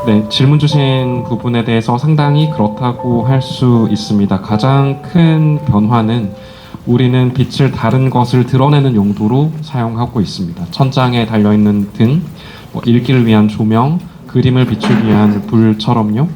네, 질문 주신 부분에 대해서 상당히 그렇다고 할 수 있습니다. 가장 큰 변화는 우리는 빛을 다른 것을 드러내는 용도로 사용하고 있습니다. 천장에 달려있는 등, 읽기를 위한 조명, 그림을 비추기 위한 불처럼요.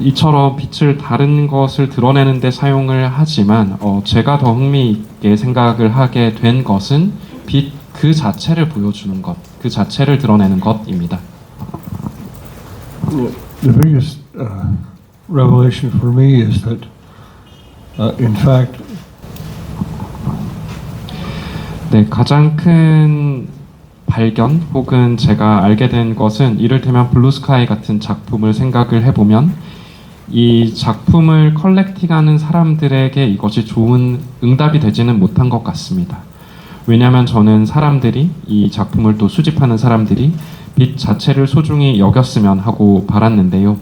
이처럼 빛을 다른 것을 드러내는 데 사용을 하지만 제가 더 흥미있게 생각을 하게 된 것은 빛 그 자체를 보여주는 것, 그 자체를 드러내는 것입니다. The biggest revelation for me is that, in fact, 네, 가장 큰 발견 혹은 제가 알게 된 것은 이를테면 블루스카이 같은 작품을 생각을 해보면 이 작품을 컬렉팅하는 사람들에게 이것이 좋은 응답이 되지는 못한 것 같습니다. 왜냐하면 저는 사람들이 이 작품을 또 수집하는 사람들이 빛 자체를 소중히 여겼으면 하고 바랐는데요.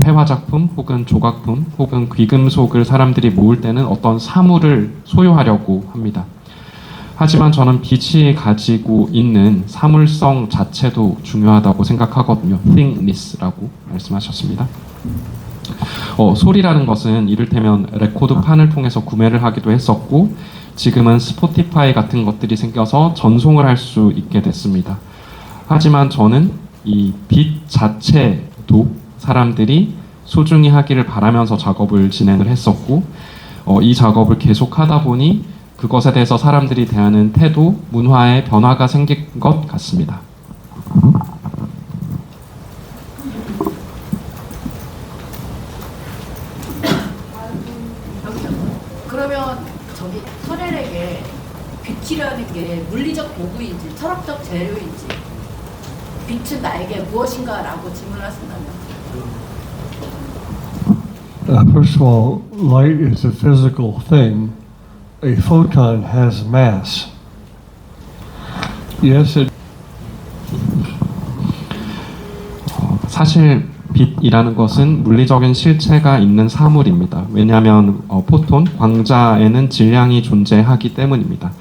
회화작품 혹은 조각품 혹은 귀금속을 사람들이 모을 때는 어떤 사물을 소유하려고 합니다. 하지만 저는 빛이 가지고 있는 사물성 자체도 중요하다고 생각하거든요. thingness라고 말씀하셨습니다. 소리라는 것은 이를테면 레코드판을 통해서 구매를 하기도 했었고 지금은 스포티파이 같은 것들이 생겨서 전송을 할 수 있게 됐습니다. 하지만 저는 이 빛 자체도 사람들이 소중히 하기를 바라면서 작업을 진행을 했었고 이 작업을 계속 하다 보니 그것에 대해서 사람들이 대하는 태도, 문화의 변화가 생긴 것 같습니다. 그러면 저기 터렐에게 빛이라는 게 물리적 도구인지 철학적 재료인지 빛은 나에게 무엇인가라고 질문하신다면 first of all, light is a physical thing. A photon has mass. Yes, it. 사실 빛이라는 것은 물리적인 실체가 있는 사물입니다. 왜냐하면 포톤, 광자에는 질량이 존재하기 때문입니다.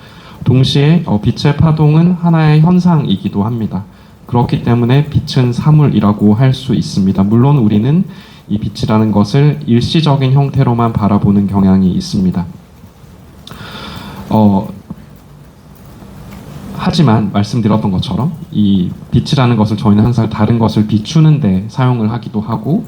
동시에 빛의 파동은 하나의 현상이기도 합니다. 그렇기 때문에 빛은 사물이라고 할 수 있습니다. 물론 우리는 이 빛이라는 것을 일시적인 형태로만 바라보는 경향이 있습니다. 하지만 말씀드렸던 것처럼 이 빛이라는 것을 저희는 항상 다른 것을 비추는 데 사용을 하기도 하고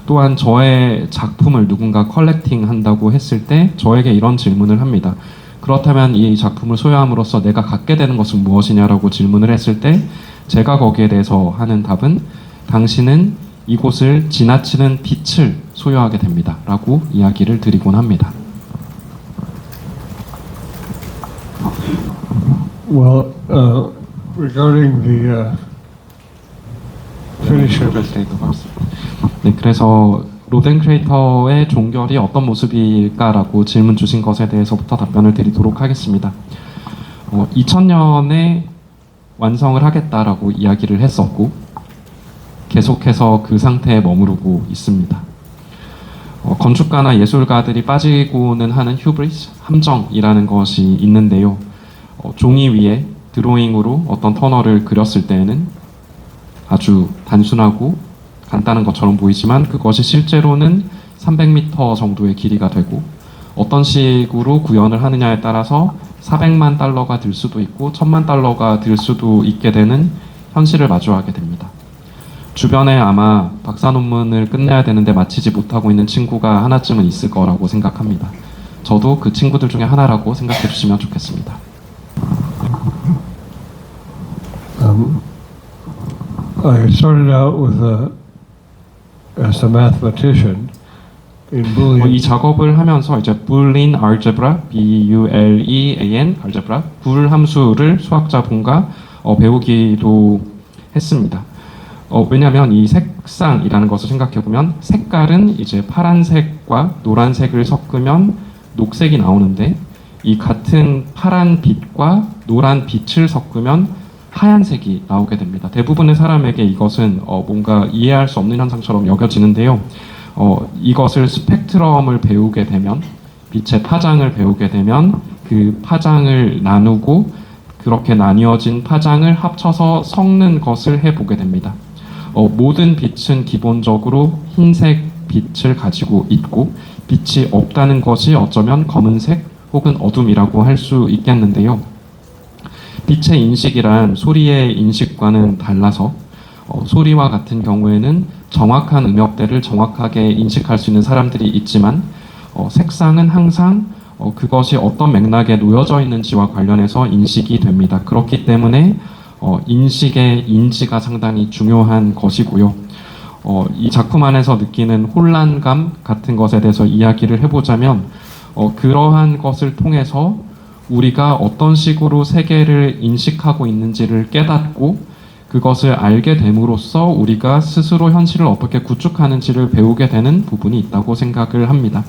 또한 저의 작품을 누군가 컬렉팅 한다고 했을 때 저에게 이런 질문을 합니다. 그렇다면 이 작품을 소유함으로써 내가 갖게 되는 것은 무엇이냐라고 질문을 했을 때 제가 거기에 대해서 하는 답은 당신은 이곳을 지나치는 빛을 소유하게 됩니다 라고 이야기를 드리곤 합니다. Well, regarding the finisher. 네, 그래서 로덴 크리에이터의 종결이 어떤 모습일까라고 질문 주신 것에 대해서부터 답변을 드리도록 하겠습니다. 2000년에 완성을 하겠다라고 이야기를 했었고 계속해서 그 상태에 머무르고 있습니다. 건축가나 예술가들이 빠지고는 하는 휴브리스, 함정이라는 것이 있는데요. 종이 위에 드로잉으로 어떤 터널을 그렸을 때에는 아주 단순하고 간단한 것처럼 보이지만 그것이 실제로는 300m 정도의 길이가 되고 어떤 식으로 구현을 하느냐에 따라서 400만 달러가 들 수도 있고 1000만 달러가 들 수도 있게 되는 현실을 마주하게 됩니다. 주변에 아마 박사 논문을 끝내야 되는데 마치지 못하고 있는 친구가 하나쯤은 있을 거라고 생각합니다. 저도 그 친구들 중에 하나라고 생각해 주시면 좋겠습니다. I started out as a mathematician in Boolean. 이 작업을 하면서 이제 Boolean algebra, B-U-L-E-A-N algebra, 불 함수를 수학자분과 배우기도 했습니다. 왜냐하면 이 색상이라는 것을 생각해 보면 색깔은 이제 파란색과 노란색을 섞으면 녹색이 나오는데 이 같은 파란 빛과 노란 빛을 섞으면 하얀색이 나오게 됩니다. 대부분의 사람에게 이것은 뭔가 이해할 수 없는 현상처럼 여겨지는데요. 이것을 스펙트럼을 배우게 되면, 빛의 파장을 배우게 되면 그 파장을 나누고 그렇게 나뉘어진 파장을 합쳐서 섞는 것을 해보게 됩니다. 모든 빛은 기본적으로 흰색 빛을 가지고 있고, 빛이 없다는 것이 어쩌면 검은색 혹은 어둠이라고 할 수 있겠는데요. 빛의 인식이란 소리의 인식과는 달라서 소리와 같은 경우에는 정확한 음역대를 정확하게 인식할 수 있는 사람들이 있지만, 색상은 항상 그것이 어떤 맥락에 놓여져 있는지와 관련해서 인식이 됩니다. 그렇기 때문에 인식의 인지가 상당히 중요한 것이고요. 이 작품 안에서 느끼는 혼란감 같은 것에 대해서 이야기를 해보자면, 그러한 것을 통해서 우리가 어떤 식으로 세계를 인식하고 있는지를 깨닫고 그것을 알게 됨으로써 우리가 스스로 현실을 어떻게 구축하는지를 배우게 되는 부분이 있다고 생각을 합니다.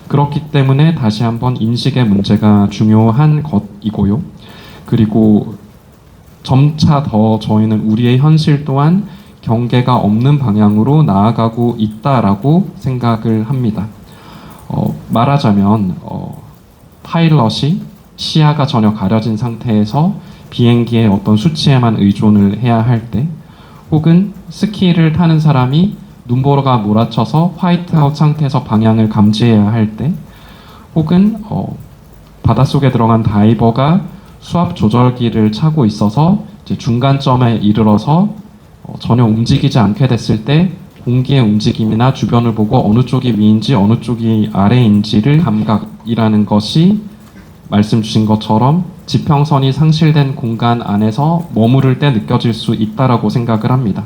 그렇기 때문에 다시 한번 인식의 문제가 중요한 것이고요. 그리고 점차 더 저희는 우리의 현실 또한 경계가 없는 방향으로 나아가고 있다라고 생각을 합니다. 말하자면 파일럿이 시야가 전혀 가려진 상태에서 비행기의 어떤 수치에만 의존을 해야 할 때, 혹은 스키를 타는 사람이 눈보라가 몰아쳐서 화이트아웃 상태에서 방향을 감지해야 할 때, 혹은 바닷속에 들어간 다이버가 수압 조절기를 차고 있어서 이제 중간점에 이르러서 전혀 움직이지 않게 됐을 때 공기의 움직임이나 주변을 보고 어느 쪽이 위인지 어느 쪽이 아래인지를 감각이라는 것이 말씀 주신 것처럼 지평선이 상실된 공간 안에서 머무를 때 느껴질 수 있다라고 생각을 합니다.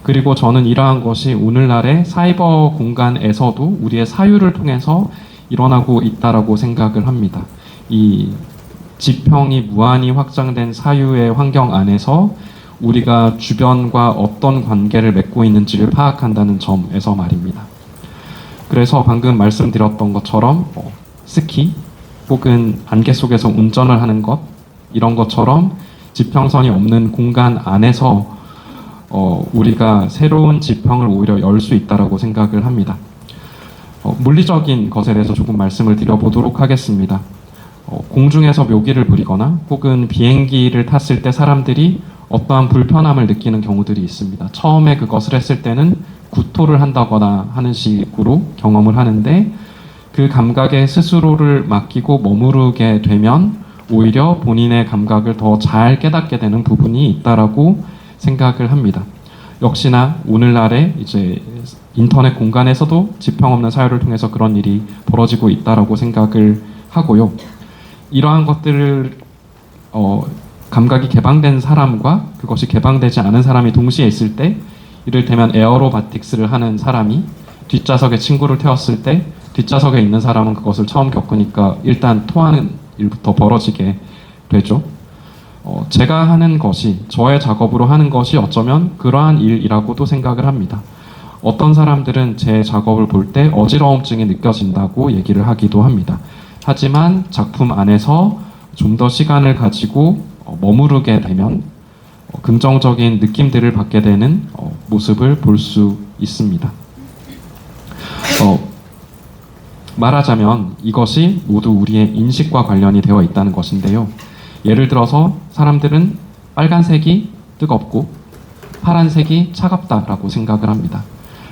그리고 저는 이러한 것이 오늘날의 사이버 공간에서도 우리의 사유를 통해서 일어나고 있다라고 생각을 합니다. 이 지평이 무한히 확장된 사유의 환경 안에서 우리가 주변과 어떤 관계를 맺고 있는지를 파악한다는 점에서 말입니다. 그래서 방금 말씀드렸던 것처럼 스키 혹은 안개 속에서 운전을 하는 것, 이런 것처럼 지평선이 없는 공간 안에서 우리가 새로운 지평을 오히려 열 수 있다라고 생각을 합니다. 물리적인 것에 대해서 조금 말씀을 드려보도록 하겠습니다. 공중에서 묘기를 부리거나 혹은 비행기를 탔을 때 사람들이 어떠한 불편함을 느끼는 경우들이 있습니다. 처음에 그것을 했을 때는 구토를 한다거나 하는 식으로 경험을 하는데, 그 감각에 스스로를 맡기고 머무르게 되면 오히려 본인의 감각을 더 잘 깨닫게 되는 부분이 있다라고 생각을 합니다. 역시나 오늘날의 이제 인터넷 공간에서도 지평 없는 사유를 통해서 그런 일이 벌어지고 있다라고 생각을 하고요. 이러한 것들을 감각이 개방된 사람과 그것이 개방되지 않은 사람이 동시에 있을 때, 이를테면 에어로바틱스를 하는 사람이 뒷좌석에 친구를 태웠을 때 뒷좌석에 있는 사람은 그것을 처음 겪으니까 일단 토하는 일부터 벌어지게 되죠. 제가 하는 것이, 저의 작업으로 하는 것이 어쩌면 그러한 일이라고도 생각을 합니다. 어떤 사람들은 제 작업을 볼 때 어지러움증이 느껴진다고 얘기를 하기도 합니다. 하지만 작품 안에서 좀 더 시간을 가지고 머무르게 되면 긍정적인 느낌들을 받게 되는 모습을 볼 수 있습니다. 말하자면 이것이 모두 우리의 인식과 관련이 되어 있다는 것인데요. 예를 들어서 사람들은 빨간색이 뜨겁고 파란색이 차갑다라고 생각을 합니다.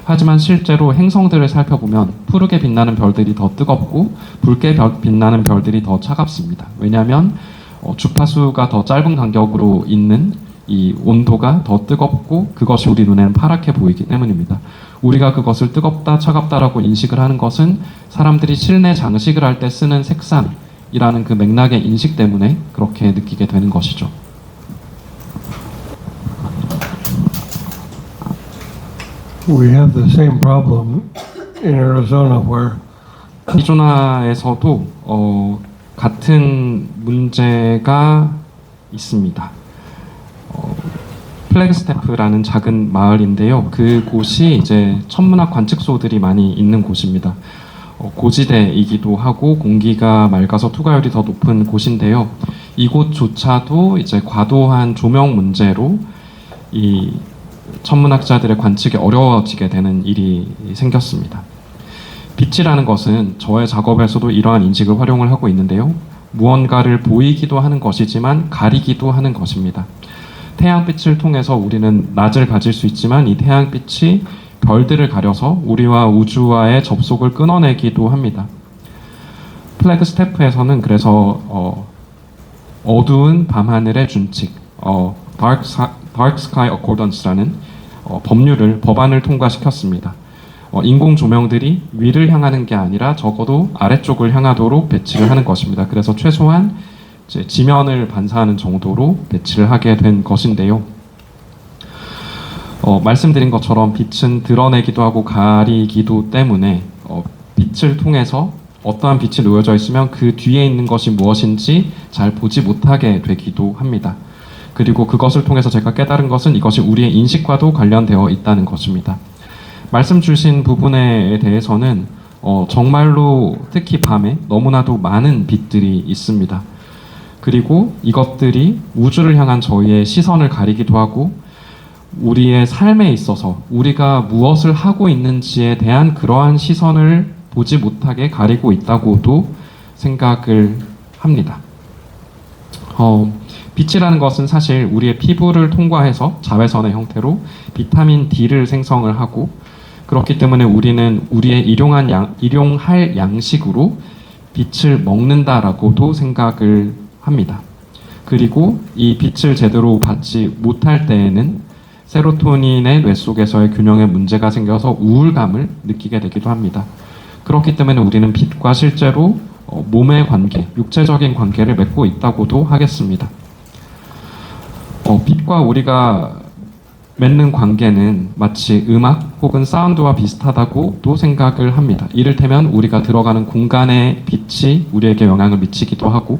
하지만 실제로 행성들을 살펴보면 푸르게 빛나는 별들이 더 뜨겁고 붉게 빛나는 별들이 더 차갑습니다. 왜냐하면 주파수가 더 짧은 간격으로 있는 이 온도가 더 뜨겁고 그것이 우리 눈에는 파랗게 보이기 때문입니다. 우리가 그것을 뜨겁다, 차갑다라고 인식을 하는 것은 사람들이 실내 장식을 할 때 쓰는 색상이라는 그 맥락의 인식 때문에 그렇게 느끼게 되는 것이죠. We have the same problem in Arizona where 애리조나에서도 같은 문제가 있습니다. 플래그스태프라는 작은 마을인데요. 그곳이 이제 천문학 관측소들이 많이 있는 곳입니다. 고지대이기도 하고 공기가 맑아서 투과율이 더 높은 곳인데요. 이곳조차도 이제 과도한 조명 문제로 이 천문학자들의 관측이 어려워지게 되는 일이 생겼습니다. 빛이라는 것은 저의 작업에서도 이러한 인식을 활용을 하고 있는데요. 무언가를 보이기도 하는 것이지만 가리기도 하는 것입니다. 태양빛을 통해서 우리는 낮을 가질 수 있지만 이 태양빛이 별들을 가려서 우리와 우주와의 접속을 끊어내기도 합니다. 플래그스태프에서는 그래서 어두운 밤하늘의 준칙, Dark Sky Accordance라는 법안을 통과시켰습니다. 인공 조명들이 위를 향하는 게 아니라 적어도 아래쪽을 향하도록 배치를 하는 것입니다. 그래서 최소한 이제 지면을 반사하는 정도로 배치를 하게 된 것인데요. 말씀드린 것처럼 빛은 드러내기도 하고 가리기도 때문에 빛을 통해서 어떠한 빛이 놓여져 있으면 그 뒤에 있는 것이 무엇인지 잘 보지 못하게 되기도 합니다. 그리고 그것을 통해서 제가 깨달은 것은 이것이 우리의 인식과도 관련되어 있다는 것입니다. 말씀 주신 부분에 대해서는 정말로 특히 밤에 너무나도 많은 빛들이 있습니다. 그리고 이것들이 우주를 향한 저희의 시선을 가리기도 하고 우리의 삶에 있어서 우리가 무엇을 하고 있는지에 대한 그러한 시선을 보지 못하게 가리고 있다고도 생각을 합니다. 빛이라는 것은 사실 우리의 피부를 통과해서 자외선의 형태로 비타민 D를 생성을 하고 그렇기 때문에 우리는 우리의 일용할 양식으로 빛을 먹는다라고도 생각을 합니다. 그리고 이 빛을 제대로 받지 못할 때에는 세로토닌의 뇌 속에서의 균형에 문제가 생겨서 우울감을 느끼게 되기도 합니다. 그렇기 때문에 우리는 빛과 실제로 몸의 관계, 육체적인 관계를 맺고 있다고도 하겠습니다. 빛과 우리가 맺는 관계는 마치 음악 혹은 사운드와 비슷하다고도 생각을 합니다. 이를테면 우리가 들어가는 공간의 빛이 우리에게 영향을 미치기도 하고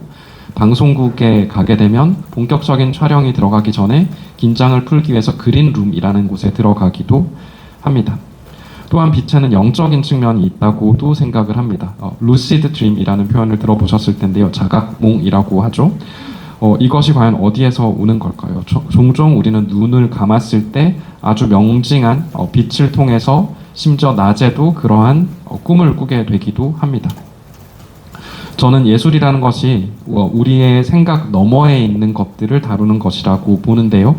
방송국에 가게 되면 본격적인 촬영이 들어가기 전에 긴장을 풀기 위해서 그린룸이라는 곳에 들어가기도 합니다. 또한 빛에는 영적인 측면이 있다고도 생각을 합니다. 루시드 드림이라는 표현을 들어보셨을 텐데요. 자각몽이라고 하죠. 이것이 과연 어디에서 오는 걸까요? 종종 우리는 눈을 감았을 때 아주 명징한 빛을 통해서 심지어 낮에도 그러한 꿈을 꾸게 되기도 합니다. 저는 예술이라는 것이 우리의 생각 너머에 있는 것들을 다루는 것이라고 보는데요.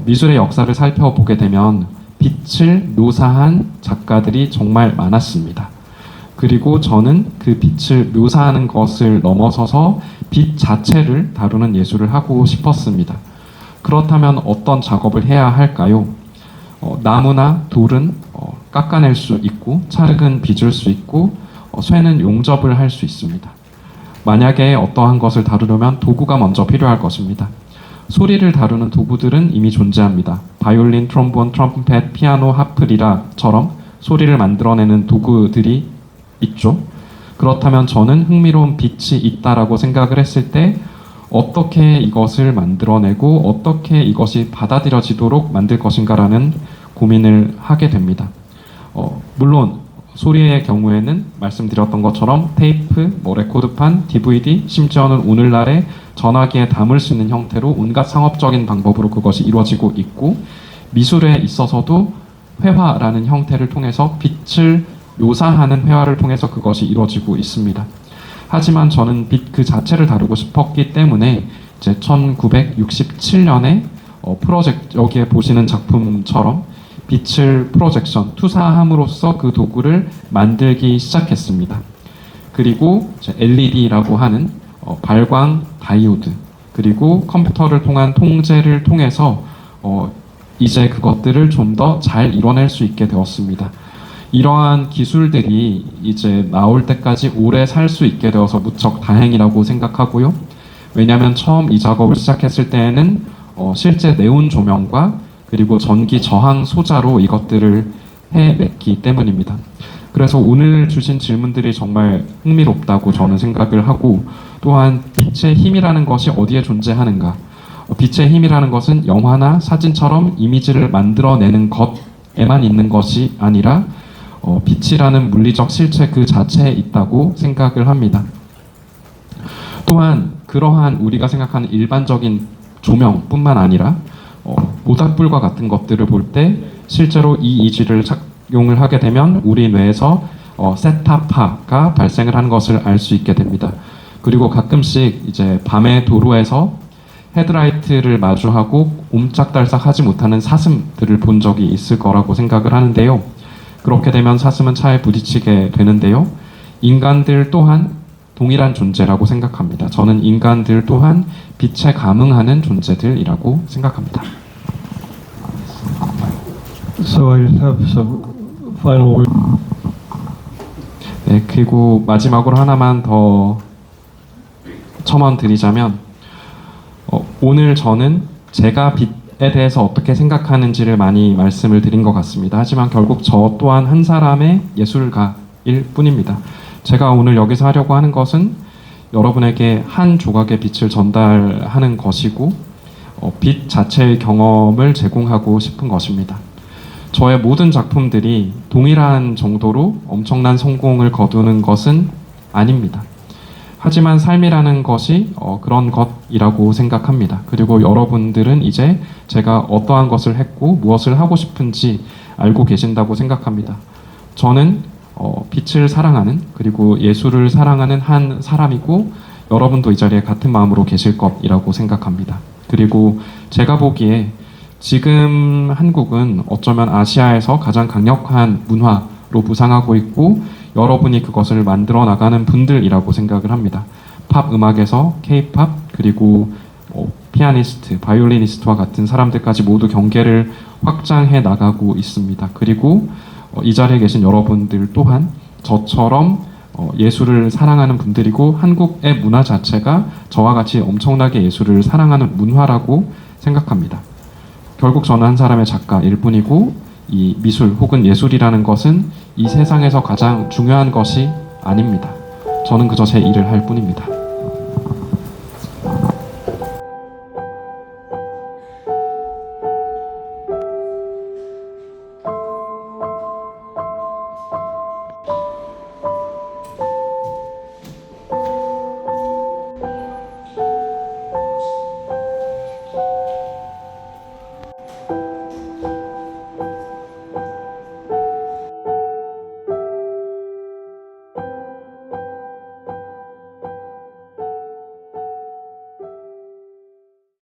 미술의 역사를 살펴보게 되면 빛을 묘사한 작가들이 정말 많았습니다. 그리고 저는 그 빛을 묘사하는 것을 넘어서서 빛 자체를 다루는 예술을 하고 싶었습니다. 그렇다면 어떤 작업을 해야 할까요? 나무나 돌은 깎아낼 수 있고 찰흙은 빚을 수 있고 쇠는 용접을 할 수 있습니다. 만약에 어떠한 것을 다루려면 도구가 먼저 필요할 것입니다. 소리를 다루는 도구들은 이미 존재합니다. 바이올린, 트롬본, 트럼펫, 피아노, 하프리라처럼 소리를 만들어내는 도구들이 있죠. 그렇다면 저는 흥미로운 빛이 있다라고 생각을 했을 때 어떻게 이것을 만들어내고 어떻게 이것이 받아들여지도록 만들 것인가라는 고민을 하게 됩니다. 물론 소리의 경우에는 말씀드렸던 것처럼 테이프, 레코드판, DVD, 심지어는 오늘날의 전화기에 담을 수 있는 형태로 온갖 상업적인 방법으로 그것이 이루어지고 있고 미술에 있어서도 회화라는 형태를 통해서 빛을 묘사하는 회화를 통해서 그것이 이루어지고 있습니다. 하지만 저는 빛 그 자체를 다루고 싶었기 때문에 이제 1967년에 여기에 보시는 작품처럼 빛을 프로젝션, 투사함으로써 그 도구를 만들기 시작했습니다. 그리고 LED라고 하는 발광 다이오드, 그리고 컴퓨터를 통한 통제를 통해서 이제 그것들을 좀 더 잘 이뤄낼 수 있게 되었습니다. 이러한 기술들이 이제 나올 때까지 오래 살 수 있게 되어서 무척 다행이라고 생각하고요. 왜냐하면 처음 이 작업을 시작했을 때에는 실제 네온 조명과 그리고 전기 저항 소자로 이것들을 해냈기 때문입니다. 그래서 오늘 주신 질문들이 정말 흥미롭다고 저는 생각을 하고 또한 빛의 힘이라는 것이 어디에 존재하는가? 빛의 힘이라는 것은 영화나 사진처럼 이미지를 만들어내는 것에만 있는 것이 아니라 빛이라는 물리적 실체 그 자체에 있다고 생각을 합니다. 또한 그러한 우리가 생각하는 일반적인 조명뿐만 아니라 모닥불과 같은 것들을 볼 때 실제로 이 이지를 착용을 하게 되면 우리 뇌에서 세타파가 발생을 하는 것을 알 수 있게 됩니다. 그리고 가끔씩 이제 밤에 도로에서 헤드라이트를 마주하고 옴짝달싹하지 못하는 사슴들을 본 적이 있을 거라고 생각을 하는데요. 그렇게 되면 사슴은 차에 부딪히게 되는데요. 인간들 또한 동일한 존재라고 생각합니다. 저는 인간들 또한 빛에 감응하는 존재들이라고 생각합니다. So I have some final words. 네, 그리고 마지막으로 하나만 더 첨언 드리자면 오늘 저는 제가 빛에 대해서 어떻게 생각하는지를 많이 말씀을 드린 것 같습니다. 하지만 결국 저 또한 한 사람의 예술가일 뿐입니다. 제가 오늘 여기서 하려고 하는 것은 여러분에게 한 조각의 빛을 전달하는 것이고 빛 자체의 경험을 제공하고 싶은 것입니다. 저의 모든 작품들이 동일한 정도로 엄청난 성공을 거두는 것은 아닙니다. 하지만 삶이라는 것이 그런 것이라고 생각합니다. 그리고 여러분들은 이제 제가 어떠한 것을 했고 무엇을 하고 싶은지 알고 계신다고 생각합니다. 저는 빛을 사랑하는 그리고 예술을 사랑하는 한 사람이고 여러분도 이 자리에 같은 마음으로 계실 것이라고 생각합니다. 그리고 제가 보기에 지금 한국은 어쩌면 아시아에서 가장 강력한 문화로 부상하고 있고 여러분이 그것을 만들어 나가는 분들이라고 생각을 합니다. 팝 음악에서 K-팝 그리고 피아니스트, 바이올리니스트와 같은 사람들까지 모두 경계를 확장해 나가고 있습니다. 그리고 이 자리에 계신 여러분들 또한 저처럼 예술을 사랑하는 분들이고 한국의 문화 자체가 저와 같이 엄청나게 예술을 사랑하는 문화라고 생각합니다. 결국 저는 한 사람의 작가일 뿐이고 이 미술 혹은 예술이라는 것은 이 세상에서 가장 중요한 것이 아닙니다. 저는 그저 제 일을 할 뿐입니다.